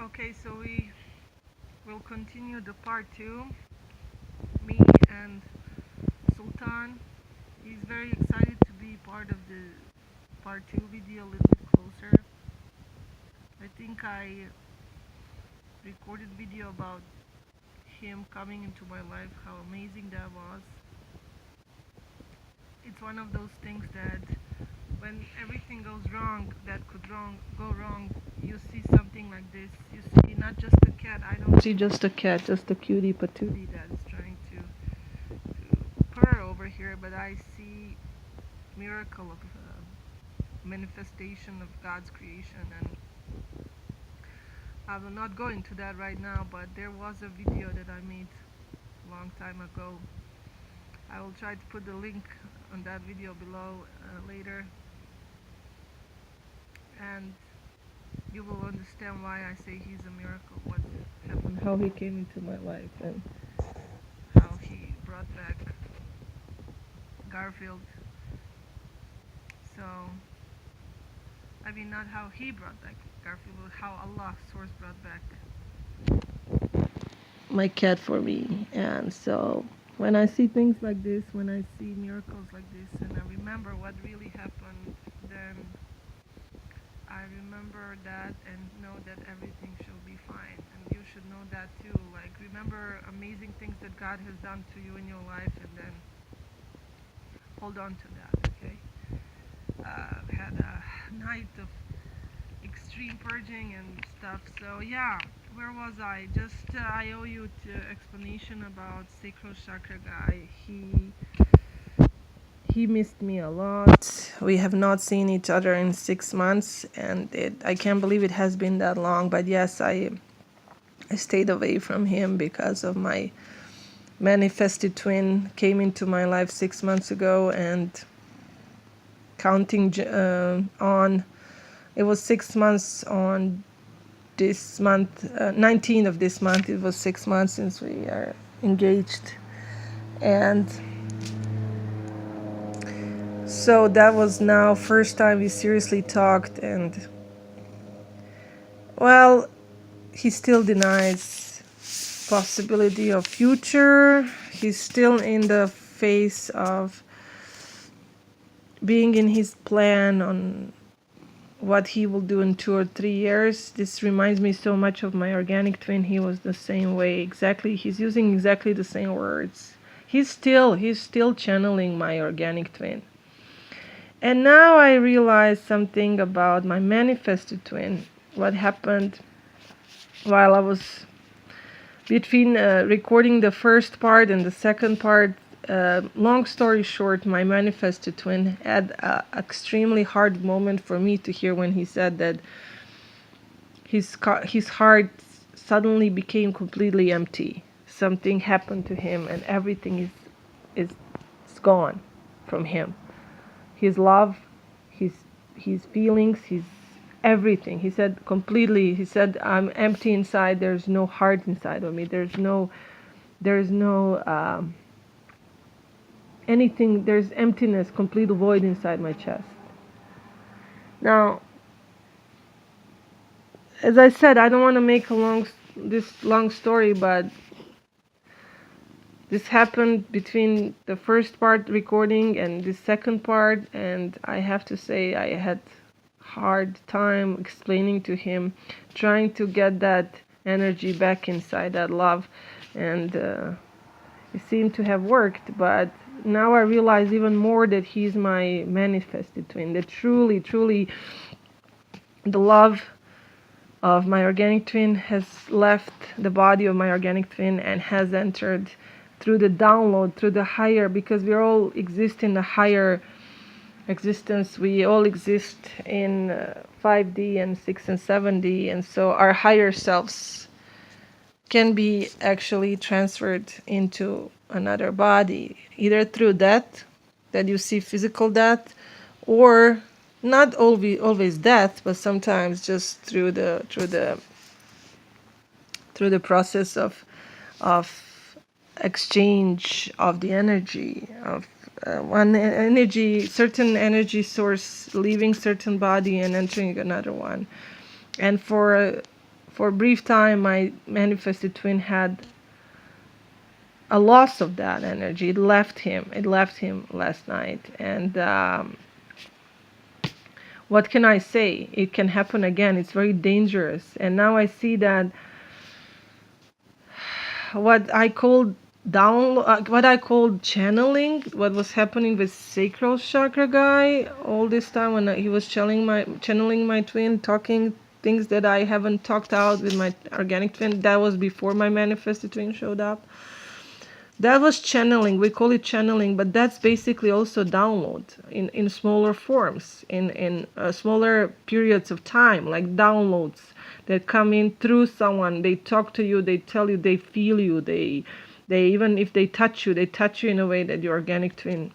Okay, so we will continue the part 2. Me and Sultan. He's very excited to be part of the part 2 video a little bit closer. I think I recorded video about him coming into my life, how amazing that was. It's one of those things that when everything goes wrong, that could go wrong, you see something like this. You see not just a cat. I don't see just a cat, just a cutie patootie that is trying to purr over here, but I see miracle of manifestation of God's creation, and I will not go into that right now, but there was a video that I made a long time ago. I will try to put the link on that video below later, and you will understand why I say he's a miracle, what happened, how he came into my life, and how he brought back Garfield. So, I mean, not how he brought back Garfield, but how Allah, Source, brought back my cat for me. And so, when I see things like this, when I see miracles like this, and I remember what really happened, then I remember that and know that everything shall be fine. And you should know that too. Like, remember amazing things that God has done to you in your life, and then hold on to that, okay? Had a night of extreme purging and stuff. So yeah, where was I? Just I owe you to explanation about sacral chakra guy. He missed me a lot. We have not seen each other in 6 months, and I can't believe it has been that long. But yes, I stayed away from him because of my manifested twin came into my life 6 months ago, and counting on, it was 6 months on this month, 19th of this month. It was 6 months since we are engaged, and so that was now first time we seriously talked. And well, he still denies possibility of future. He's still in the phase of being in his plan on what he will do in 2 or 3 years. This reminds me so much of my organic twin. He was the same way, exactly. He's using exactly the same words. He's still channeling my organic twin. And now I realize something about my manifested twin. What happened while I was between recording the first part and the second part. Long story short, my manifested twin had an extremely hard moment for me to hear when he said that his heart suddenly became completely empty. Something happened to him, and everything is gone from him. His love, his feelings, his everything. He said completely. He said, "I'm empty inside. There's no heart inside of me. There's no anything. There's emptiness, complete void inside my chest." Now, as I said, I don't want to make this long story, but this happened between the first part recording and the second part, and I have to say I had hard time explaining to him, trying to get that energy back inside, that love, and it seemed to have worked. But now I realize even more that he's my manifested twin, that truly the love of my organic twin has left the body of my organic twin and has entered through the download, through the higher, because we all exist in the higher existence. We all exist in 5D and 6 and 7D, and so our higher selves can be actually transferred into another body, either through death, that you see physical death, or not always death, but sometimes just through the process of exchange of the energy of certain energy source leaving certain body and entering another one. And for for a brief time, my manifested twin had a loss of that energy. It left him. It left him last night. And what can I say? It can happen again. It's very dangerous. And now I see that what I called what I called channeling, what was happening with sacral chakra guy all this time when he was channeling my twin, talking things that I haven't talked out with my organic twin. That was before my manifested twin showed up. That was channeling. We call it channeling, but that's basically also download in smaller forms, in smaller periods of time, like downloads that come in through someone. They talk to you, they tell you, they feel you, they even if they touch you in a way that your organic twin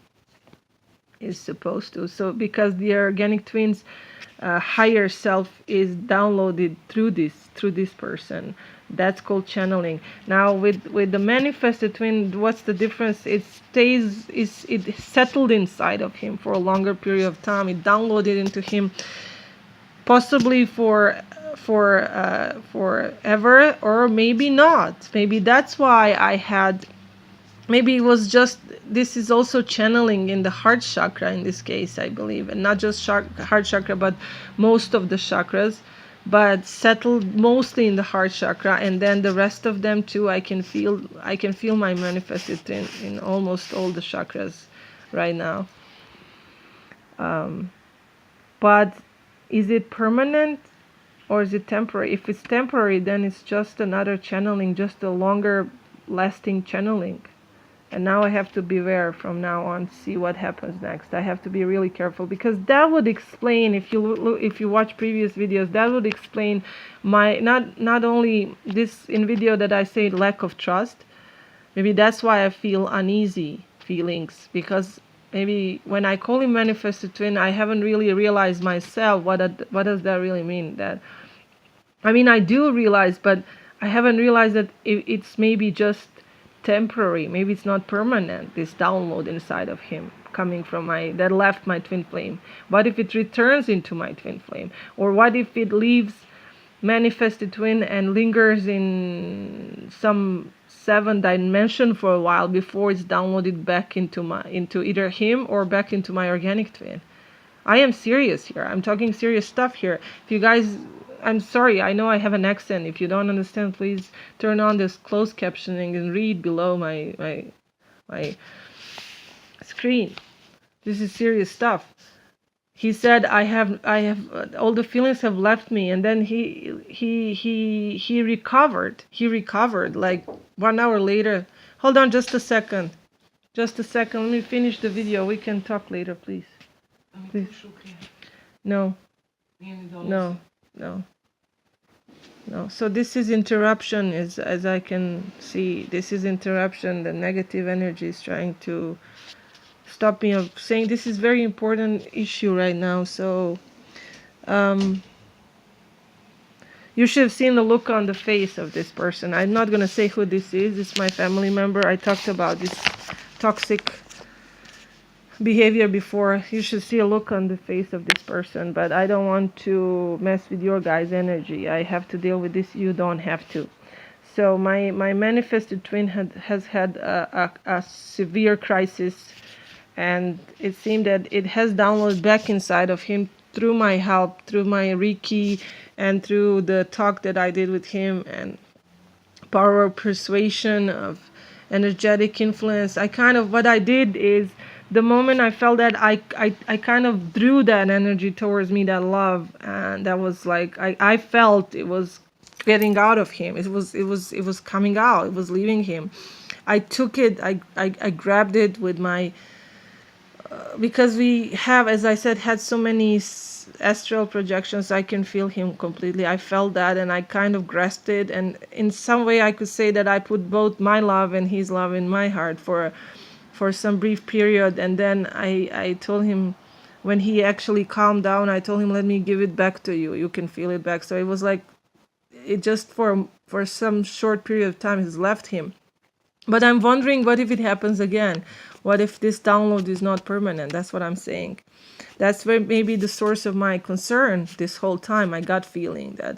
is supposed to. So because the organic twin's higher self is downloaded through this person, that's called channeling. Now with the manifested twin, what's the difference? It settled inside of him for a longer period of time. It downloaded into him, possibly for forever, or maybe not. Maybe that's why maybe it was just, this is also channeling in the heart chakra in this case, I believe, and not just heart chakra, but most of the chakras, but settled mostly in the heart chakra, and then the rest of them too. I can feel my manifested in almost all the chakras right now. But is it permanent or is it temporary? If it's temporary, then it's just another channeling, just a longer lasting channeling. And now I have to beware from now on, see what happens next. I have to be really careful, because that would explain, if you watch previous videos, that would explain my not only this in video that I say lack of trust. Maybe that's why I feel uneasy feelings, because maybe when I call him manifested twin, I haven't really realized myself what does that really mean. That, I mean, I do realize, but I haven't realized that it's maybe just temporary. Maybe it's not permanent, this download inside of him coming from that left my twin flame. What if it returns into my twin flame? Or what if it leaves manifested twin and lingers in some 7th dimension for a while before it's downloaded back into either him or back into my organic twin? I am serious here. I'm talking serious stuff here. If you guys, I'm sorry, I know I have an accent. If you don't understand, please turn on this closed captioning and read below my screen. This is serious stuff. He said, I have all the feelings have left me, and then he recovered. He recovered like 1 hour later. Hold on just a second. Just a second. Let me finish the video. We can talk later, please. Please. No. No. No. So this is interruption, as I can see. This is interruption. The negative energy is trying to stop me of saying this is very important issue right now. So you should have seen the look on the face of this person. I'm not going to say who this is. It's my family member. I talked about this toxic behavior before. You should see a look on the face of this person, but I don't want to mess with your guys' energy. I have to deal with this. You don't have to. So my manifested twin has had a severe crisis, and it seemed that it has downloaded back inside of him through my help, through my Reiki, and through the talk that I did with him, and power of persuasion, of energetic influence. What I did is, the moment I felt that, I kind of drew that energy towards me, that love, and that was like, I felt it was getting out of him. It was coming out. It was leaving him. I took it. I grabbed it with my. Because we have, as I said, had so many astral projections, I can feel him completely. I felt that, and I kind of grasped it, and in some way I could say that I put both my love and his love in my heart for some brief period. And then I told him, when he actually calmed down, I told him, let me give it back to you. You can feel it back. So it was like, it just for some short period of time has left him. But I'm wondering, what if it happens again? What if this download is not permanent? That's what I'm saying. That's where maybe the source of my concern this whole time, my gut feeling, that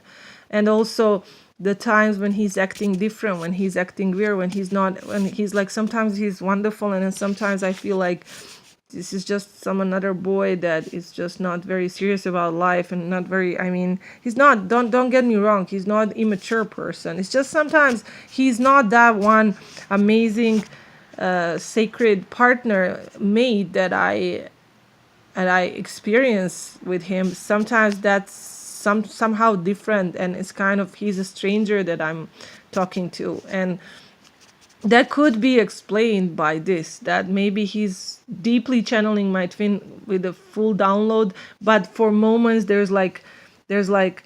and also the times when he's acting different, when he's acting weird, when he's not, when he's like, sometimes he's wonderful, and then sometimes I feel like this is just some another boy that is just not very serious about life, and not very, I mean, he's not, don't get me wrong, he's not immature person. It's just sometimes he's not that one amazing sacred partner mate that I experience with him. Sometimes that's somehow different, and it's kind of, he's a stranger that I'm talking to, and that could be explained by this, that maybe he's deeply channeling my twin with a full download, but for moments there's like like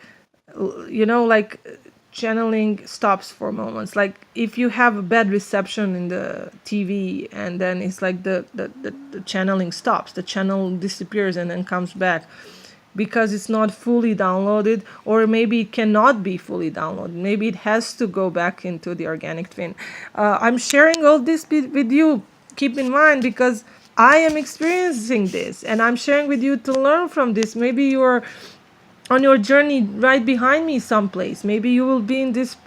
channeling stops for moments, like if you have a bad reception in the TV, and then it's like the channeling stops, the channel disappears and then comes back because it's not fully downloaded, or maybe it cannot be fully downloaded. Maybe it has to go back into the organic twin. I'm sharing all this with you, keep in mind, because I am experiencing this, and I'm sharing with you to learn from this. Maybe you're on your journey right behind me someplace. Maybe you will be in this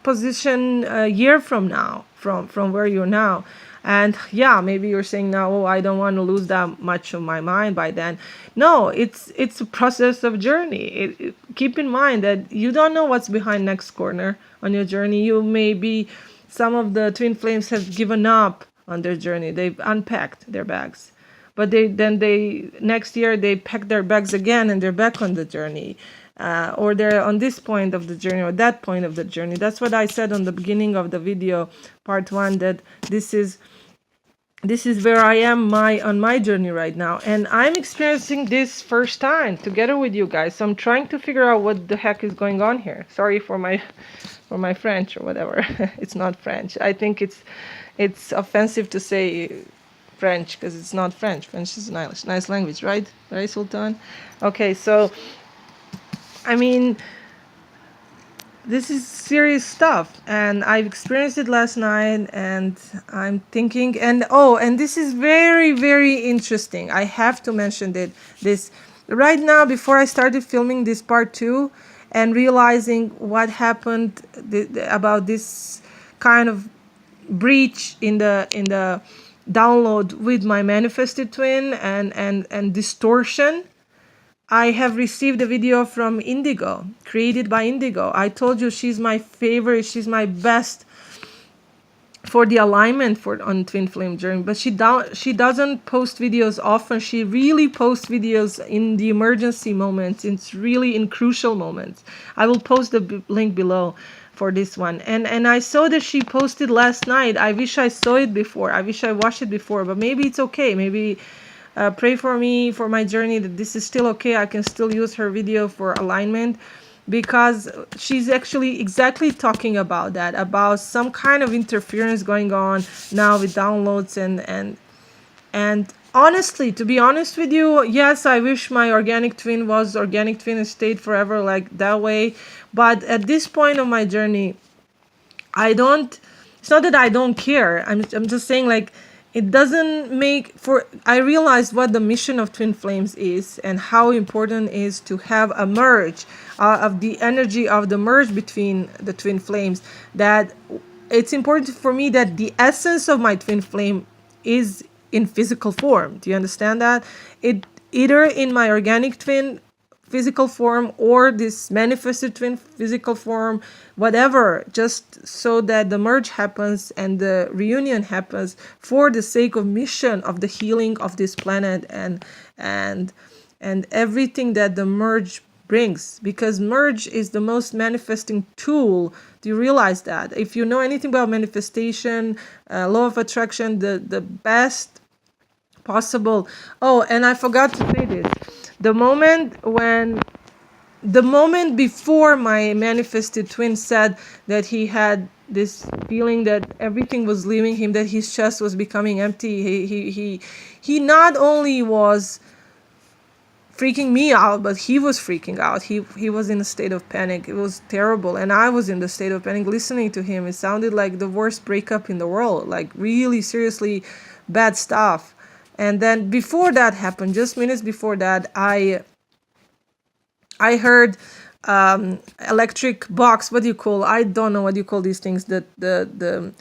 position a year from now, from where you're now. And yeah, maybe you're saying now, oh, I don't want to lose that much of my mind by then. No, it's a process of journey. Keep in mind that you don't know what's behind next corner on your journey. You may be, some of the twin flames have given up on their journey. They've unpacked their bags, but they next year they pack their bags again, and they're back on the journey, or they're on this point of the journey or that point of the journey. That's what I said on the beginning of the video, part 1, that this is where I am on my journey right now, and I'm experiencing this first time together with you guys. So I'm trying to figure out what the heck is going on here. Sorry for my French or whatever. It's not French. I think it's offensive to say French because it's not French. French is a nice language, right? Right, Sultan? Okay, so I mean, this is serious stuff, and I've experienced it last night, and I'm thinking, and this is very, very interesting. I have to mention this right now before I started filming this part 2 and realizing what happened about this kind of breach in the download with my manifested twin and distortion. I have received a video from Indigo, created by Indigo. I told you she's my favorite, she's my best for the alignment on Twin Flame Journey, but she doesn't post videos often. She really posts videos in the emergency moments. It's really in crucial moments. I will post the link below for this one. And I saw that she posted last night. I wish I saw it before. I wish I watched it before, but maybe it's okay. Maybe pray for me, for my journey, that this is still okay. I can still use her video for alignment, because she's actually exactly talking about that, about some kind of interference going on now with downloads. And honestly, to be honest with you, yes, I wish my organic twin was organic twin and stayed forever like that way. But at this point of my journey, it's not that I don't care. I'm just saying, like, it doesn't I realized what the mission of Twin Flames is, and how important it is to have a merge of the energy of the merge between the Twin Flames. That it's important for me that the essence of my Twin Flame is in physical form. Do you understand that? It either in my organic twin physical form, or this manifested twin physical form, whatever, just so that the merge happens and the reunion happens for the sake of mission of the healing of this planet and everything that the merge brings, because merge is the most manifesting tool. Do you realize that? If you know anything about manifestation, law of attraction, the best possible. Oh, and I forgot to say this. The moment before my manifested twin said that he had this feeling that everything was leaving him, that his chest was becoming empty, he not only was freaking me out, but he was freaking out. He was in a state of panic. It was terrible, and I was in the state of panic listening to him. It sounded like the worst breakup in the world, like really seriously bad stuff. And then before that happened, just minutes before that, I heard electric box. What do you call? I don't know what you call these things. The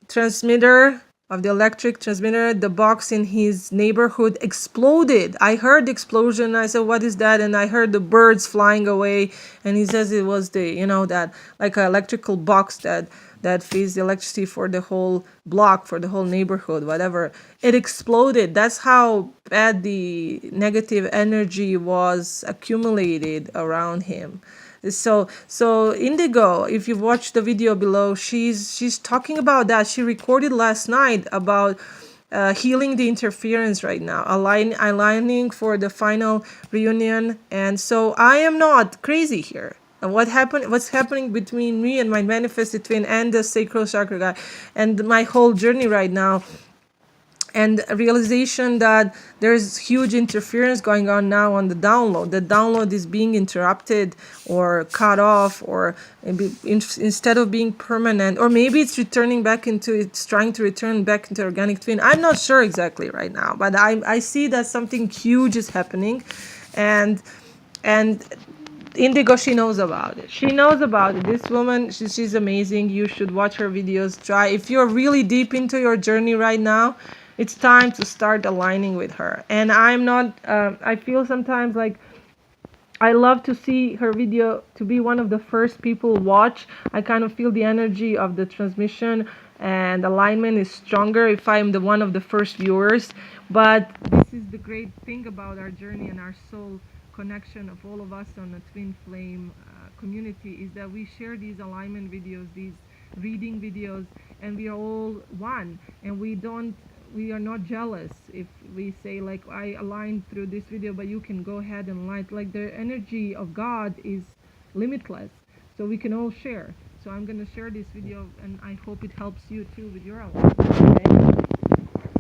transmitter of the electric transmitter, the box in his neighborhood exploded. I heard the explosion. I said, what is that? And I heard the birds flying away. And he says it was that like an electrical box that feeds the electricity for the whole block, for the whole neighborhood, whatever. It exploded. That's how bad the negative energy was accumulated around him. So Indigo, if you watch the video below, she's talking about that. She recorded last night about healing the interference right now, aligning for the final reunion. And so I am not crazy here. And what's happening between me and my manifested twin and the sacral chakra guy and my whole journey right now, and a realization that there's huge interference going on now on the download. The download is being interrupted or cut off, or maybe instead of being permanent, or maybe it's trying to return back into organic twin. I'm not sure exactly right now, but I see that something huge is happening, and Indigo, she knows about it. This woman, she's amazing. You should watch her videos. Try, if you're really deep into your journey right now, it's time to start aligning with her. And I'm not, I feel sometimes like I love to see her video, to be one of the first people watch. I kind of feel the energy of the transmission and alignment is stronger if I'm the one of the first viewers. But this is the great thing about our journey and our soul connection of all of us on the twin flame community, is that we share these alignment videos, these reading videos, and we are all one, and we are not jealous if we say like, I aligned through this video but you can go ahead and align. Like, the energy of God is limitless, so we can all share. So I'm going to share this video and I hope it helps you too with your alignment. Okay?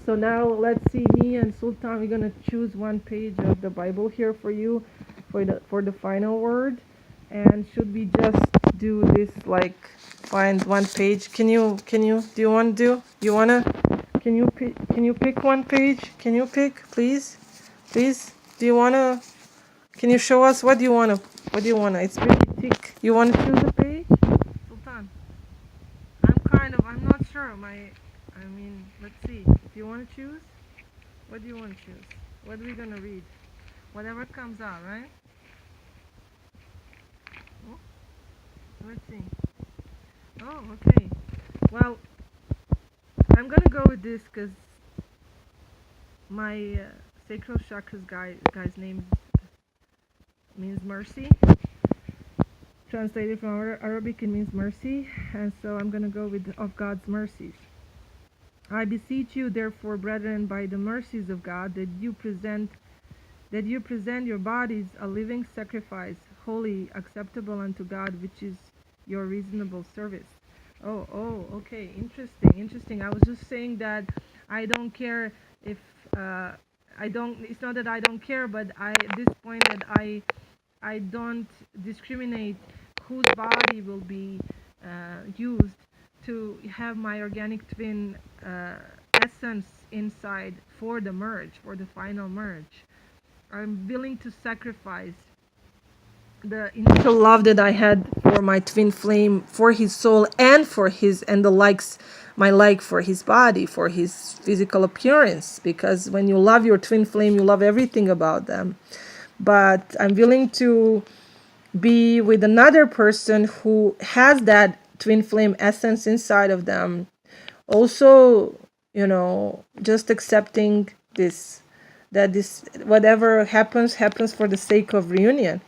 So now let's see, me and Sultan, we're going to choose one page of the Bible here for you for the final word. And should we just do this, like find one page? Can you pick one page? Can you pick, please? Can you show us what do you want to, it's really thick. You want to choose a page? Sultan, I'm not sure. Let's see. Do you want to choose? What do you want to choose? What are we going to read? Whatever comes out, right? Oh, let's see. Oh, okay. Well, I'm going to go with this because my sacral chakras guy's name means mercy. Translated from Arabic, it means mercy. And so I'm going to go with of God's mercies. I beseech you, therefore, brethren, by the mercies of God, that you present your bodies a living sacrifice, holy, acceptable unto God, which is your reasonable service. Oh, okay, interesting. I was just saying that I don't care if it's not that I don't care, but at this point that I don't discriminate whose body will be used to have my organic twin essence inside for the final merge. I'm willing to sacrifice the initial love that I had for my twin flame, for his soul, and my like for his body, for his physical appearance. Because when you love your twin flame, you love everything about them. But I'm willing to be with another person who has that twin flame essence inside of them. Also, just accepting that whatever happens for the sake of reunion.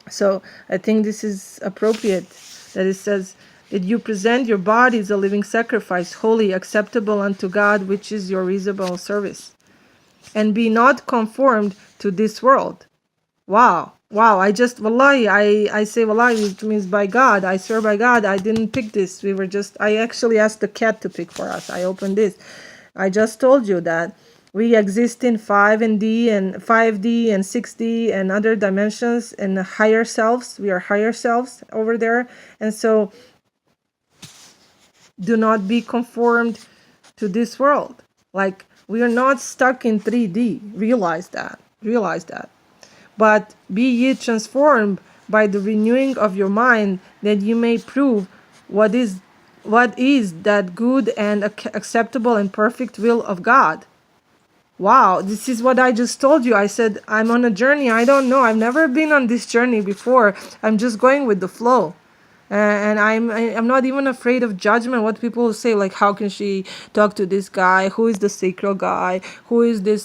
So I think this is appropriate that it says that you present your body as a living sacrifice, holy, acceptable unto God, which is your reasonable service. And be not conformed to this world. Wow. I say wallahi, it means by God. I swear by God, I didn't pick this. I actually asked the cat to pick for us. I opened this. I just told you that we exist in 5D and 6D and other dimensions and higher selves. We are higher selves over there. And so do not be conformed to this world. Like, we are not stuck in 3D. Realize that. but be ye transformed by the renewing of your mind, that you may prove what is that good and acceptable and perfect will of God. Wow, this is what I just told you. I said I'm on a journey. I don't know. I've never been on this journey before. I'm just going with the flow. And I'm not even afraid of judgment. What people will say, like, how can she talk to this guy? Who is the sacral guy? Who is this,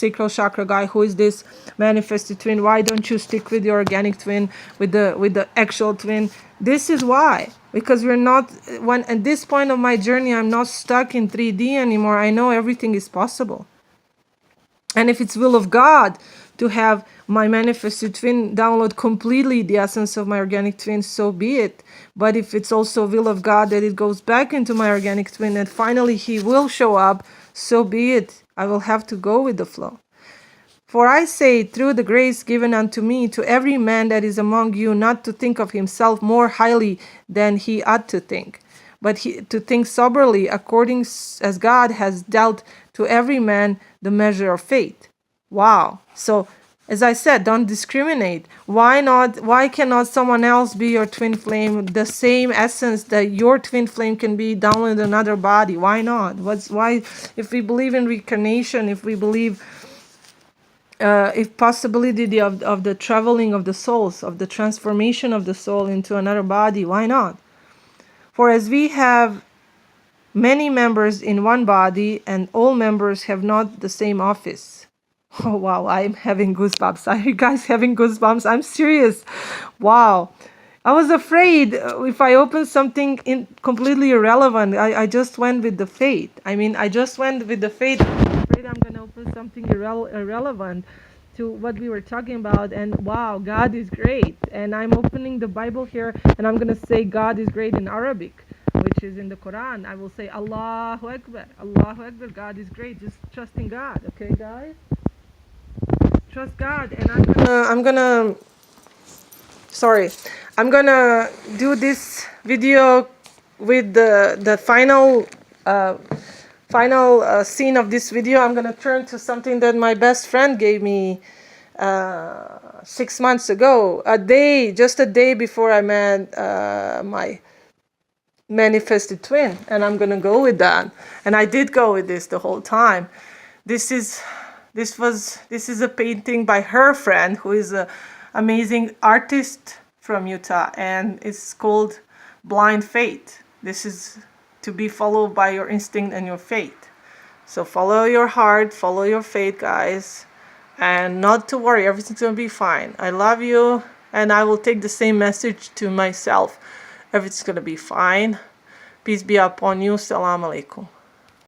sacral chakra guy? Who is this manifested twin? Why don't you stick with your organic twin, with the actual twin? This is why. Because we're not, when at this point of my journey, I'm not stuck in 3D anymore. I know everything is possible. And if it's will of God to have my manifested twin download completely the essence of my organic twin, so be it. But if it's also will of God that it goes back into my organic twin and finally he will show up, so be it. I will have to go with the flow. For I say, through the grace given unto me, to every man that is among you, not to think of himself more highly than he ought to think, but to think soberly, according as God has dealt to every man the measure of faith. Wow. So, as I said, don't discriminate. Why not? Why cannot someone else be your twin flame? The same essence that your twin flame can be down in another body. Why not? Why? If we believe in reincarnation, if we believe, if possibility of the traveling of the souls, of the transformation of the soul into another body, why not? For as we have many members in one body, and all members have not the same office. Oh, wow, I'm having goosebumps. Are you guys having goosebumps? I'm serious. Wow. I was afraid if I open something completely irrelevant. I just went with the faith. I just went with the faith. I'm afraid I'm going to open something irrelevant to what we were talking about. And wow, God is great. And I'm opening the Bible here, and I'm going to say God is great in Arabic, which is in the Quran. I will say Allahu Akbar. Allahu Akbar. God is great. Just trust in God. Okay, guys? Trust God. And I'm gonna do this video with the final scene of this video. I'm gonna turn to something that my best friend gave me 6 months ago. Just a day before I met my manifested twin, and I'm gonna go with that. And I did go with this the whole time. This is a painting by her friend, who is an amazing artist from Utah, and it's called Blind Faith. This is to be followed by your instinct and your faith. So follow your heart, follow your faith, guys, and not to worry, everything's gonna be fine. I love you, and I will take the same message to myself. Everything's gonna be fine. Peace be upon you. Salam alaikum.